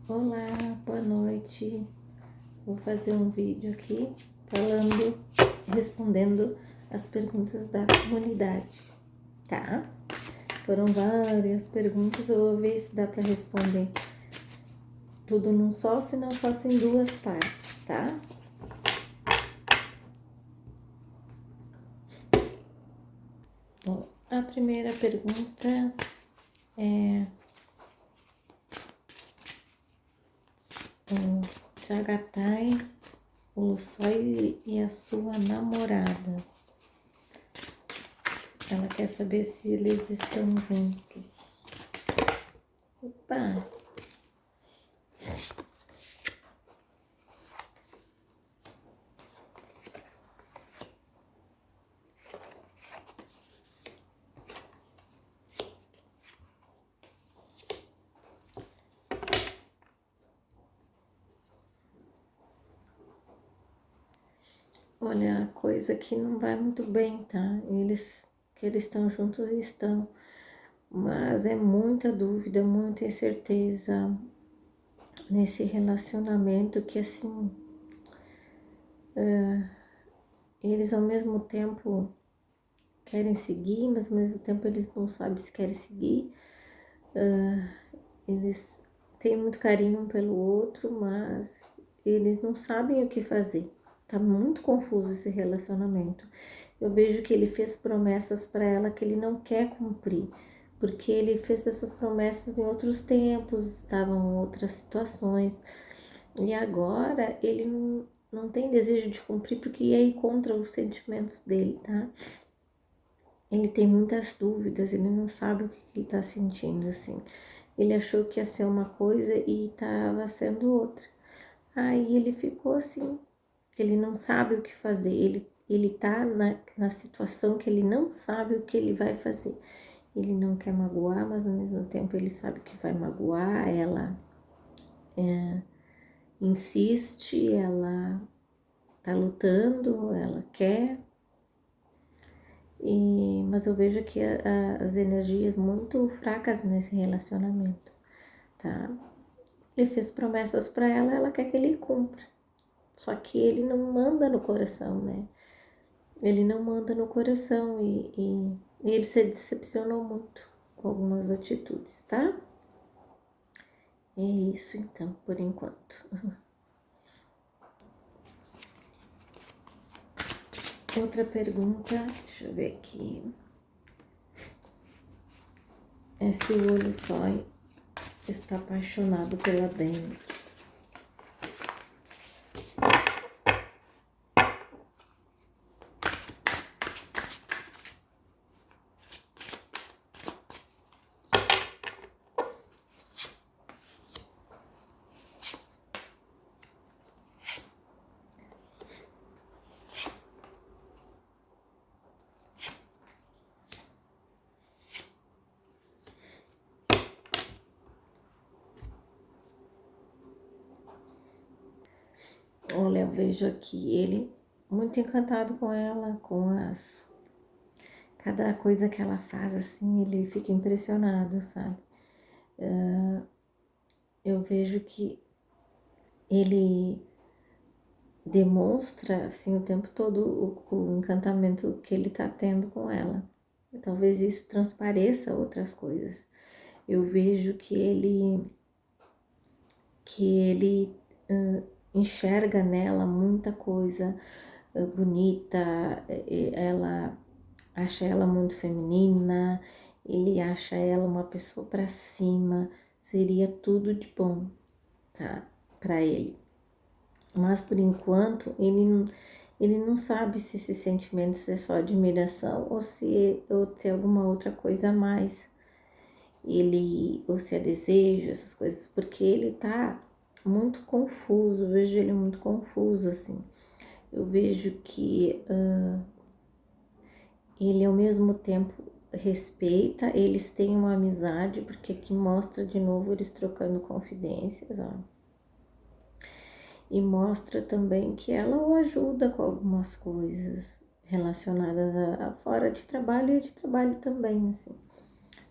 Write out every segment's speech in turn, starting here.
Olá, boa noite. Vou fazer um vídeo aqui respondendo as perguntas da comunidade, tá? Foram várias perguntas, eu vou ver se dá para responder tudo num só, se não fosse em duas partes, tá? Bom, a primeira pergunta é o Jagatai, o Lussói e a sua namorada. Ela quer saber se eles estão juntos. Opa! Olha, a coisa que não vai muito bem, tá? Que eles estão juntos e estão, mas é muita dúvida, muita incerteza nesse relacionamento que assim, eles ao mesmo tempo querem seguir, mas ao mesmo tempo eles não sabem se querem seguir. Eles têm muito carinho um pelo outro, mas eles não sabem o que fazer. Tá muito confuso esse relacionamento. Eu vejo que ele fez promessas para ela que ele não quer cumprir, porque ele fez essas promessas em outros tempos, estavam em outras situações, e agora ele não tem desejo de cumprir porque ia ir contra os sentimentos dele, tá? Ele tem muitas dúvidas, ele não sabe o que ele tá sentindo, assim. Ele achou que ia ser uma coisa e estava sendo outra. Aí ele ficou assim, ele não sabe o que fazer, ele tá na situação que ele não sabe o que ele vai fazer. Ele não quer magoar, mas ao mesmo tempo ele sabe que vai magoar, ela insiste, ela tá lutando, ela quer, mas eu vejo aqui as energias muito fracas nesse relacionamento, tá? Ele fez promessas para ela, ela quer que ele cumpra. Só que ele não manda no coração, né? Ele não manda no coração e ele se decepcionou muito com algumas atitudes, tá? É isso então, por enquanto. Outra pergunta, deixa eu ver aqui. É se o olho só está apaixonado pela Dani. Olha, eu vejo aqui ele muito encantado com ela, cada coisa que ela faz, assim, ele fica impressionado, sabe? Eu vejo que ele demonstra, assim, o tempo todo o encantamento que ele tá tendo com ela. Talvez isso transpareça outras coisas. Eu vejo que ele enxerga nela muita coisa bonita, ela acha ela muito feminina, ele acha ela uma pessoa para cima, seria tudo de bom, tá? Para ele. Mas por enquanto ele não sabe se esses sentimentos é só admiração ou se é alguma outra coisa a mais. Ou se é desejo, essas coisas, porque ele tá muito confuso, eu vejo ele muito confuso, assim. Eu vejo que ele ao mesmo tempo respeita, eles têm uma amizade, porque aqui mostra de novo eles trocando confidências, ó. E mostra também que ela o ajuda com algumas coisas relacionadas a fora de trabalho e de trabalho também, assim.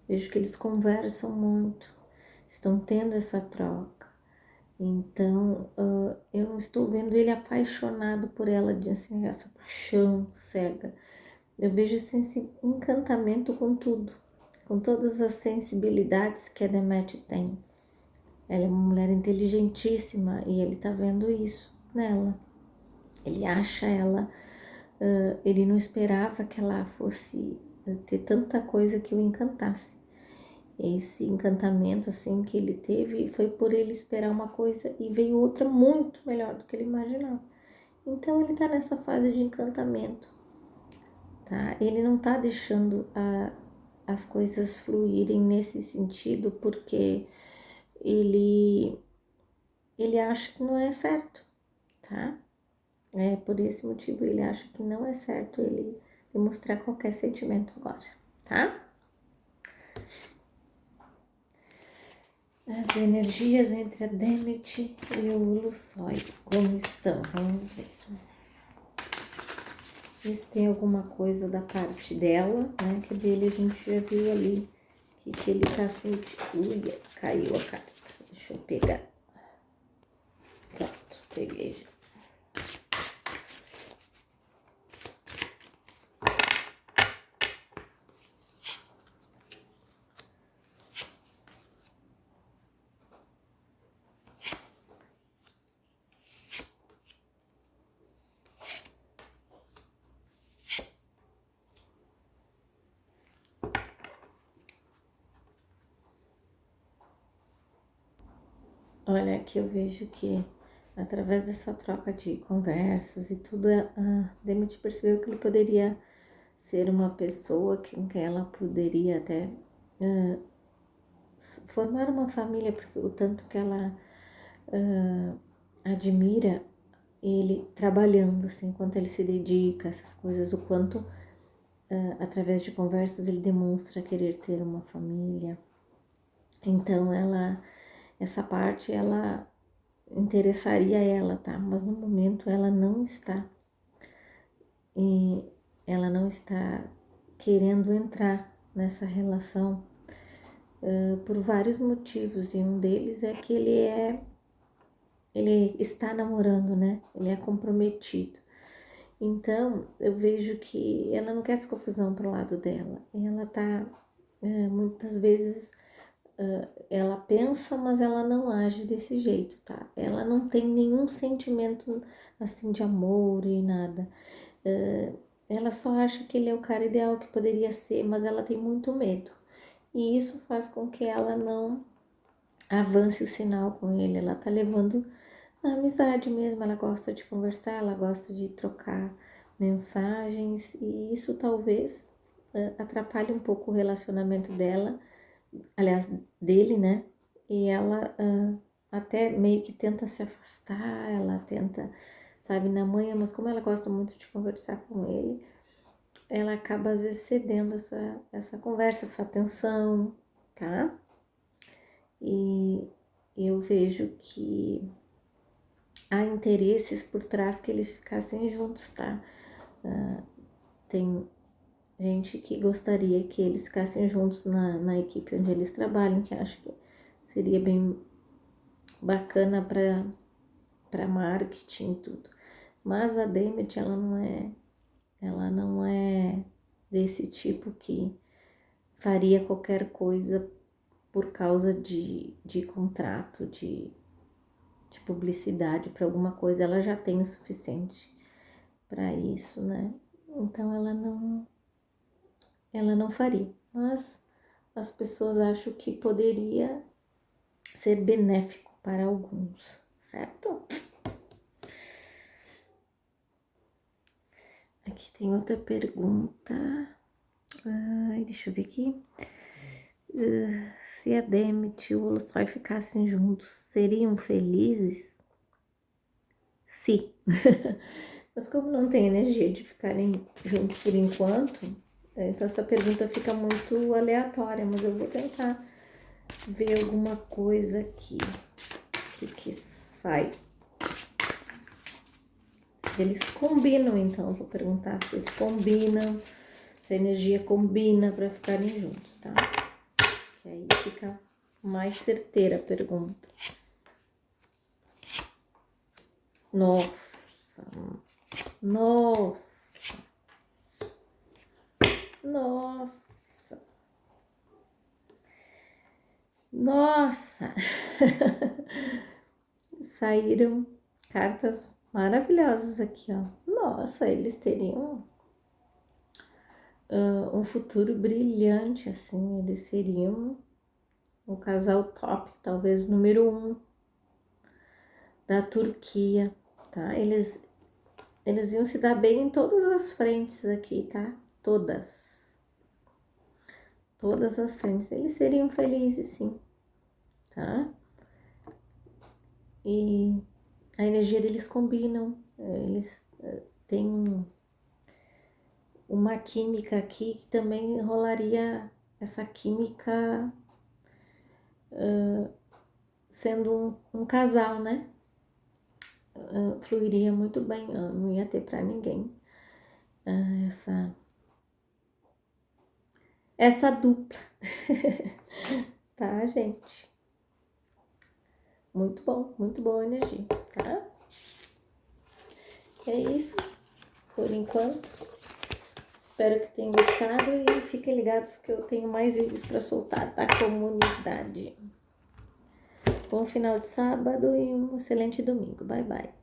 Vejo que eles conversam muito, estão tendo essa troca. Então, eu não estou vendo ele apaixonado por ela, de assim, essa paixão cega. Eu vejo esse encantamento com tudo, com todas as sensibilidades que a Demet tem. Ela é uma mulher inteligentíssima e ele tá vendo isso nela. Ele acha ela, ele não esperava que ela fosse ter tanta coisa que o encantasse. Esse encantamento assim que ele teve foi por ele esperar uma coisa e veio outra muito melhor do que ele imaginava. Então ele tá nessa fase de encantamento, tá? Ele não tá deixando as coisas fluírem nesse sentido porque ele acha que não é certo, tá? É por esse motivo ele acha que não é certo ele demonstrar qualquer sentimento agora, tá? As energias entre a Demet e o Luxói, como estão? Vamos ver. Ver se tem alguma coisa da parte dela, né? Que dele a gente já viu ali que ele tá sentindo. Ui, caiu a carta. Deixa eu pegar. Pronto, peguei já. Olha, aqui eu vejo que através dessa troca de conversas e tudo, a Demet percebeu que ele poderia ser uma pessoa com quem ela poderia até formar uma família, porque o tanto que ela admira ele trabalhando, assim, enquanto ele se dedica a essas coisas, o quanto através de conversas ele demonstra querer ter uma família. Então essa parte ela interessaria ela, tá? Mas no momento ela não está. E ela não está querendo entrar nessa relação por vários motivos. E um deles é que ele está namorando, né? Ele é comprometido. Então, eu vejo que ela não quer essa confusão pro lado dela. Ela tá, muitas vezes, ela pensa, mas ela não age desse jeito, tá? Ela não tem nenhum sentimento, assim, de amor e nada. Ela só acha que ele é o cara ideal que poderia ser, mas ela tem muito medo. E isso faz com que ela não avance o sinal com ele. Ela tá levando a amizade mesmo. Ela gosta de conversar, ela gosta de trocar mensagens. E isso talvez atrapalhe um pouco o relacionamento dela, aliás, dele, né? E ela até meio que tenta se afastar, ela tenta, sabe, na manhã, mas como ela gosta muito de conversar com ele, ela acaba às vezes cedendo essa conversa, essa atenção, tá? E eu vejo que há interesses por trás que eles ficassem juntos, tá? Tem gente que gostaria que eles ficassem juntos na equipe onde eles trabalham, que acho que seria bem bacana para marketing e tudo. Mas a Demet, ela não é desse tipo que faria qualquer coisa por causa de contrato, de publicidade para alguma coisa. Ela já tem o suficiente para isso, né? Então ela não faria. Mas as pessoas acham que poderia ser benéfico para alguns, certo? Aqui tem outra pergunta. Ai, deixa eu ver aqui. Se a Demet e o Olostroy ficassem juntos, seriam felizes? Sim. Mas como não tem energia de ficarem juntos por enquanto, então essa pergunta fica muito aleatória, mas eu vou tentar ver alguma coisa aqui que sai. Se eles combinam, então, eu vou perguntar se eles combinam, se a energia combina para ficarem juntos, tá? Que aí fica mais certeira a pergunta. Nossa, nossa, nossa, nossa. Saíram cartas maravilhosas aqui, ó. Nossa, eles teriam um futuro brilhante, assim. Eles seriam o casal top, talvez número 1 da Turquia, tá? Eles iam se dar bem em todas as frentes aqui, tá? Todas as frentes. Eles seriam felizes, sim, tá? E a energia deles combinam, eles têm uma química aqui que também rolaria essa química sendo um casal, né? Fluiria muito bem, não ia ter para ninguém essa dupla, tá, gente? Muito boa energia, tá? É isso, por enquanto. Espero que tenham gostado e fiquem ligados que eu tenho mais vídeos para soltar da comunidade. Bom final de sábado e um excelente domingo. Bye, bye.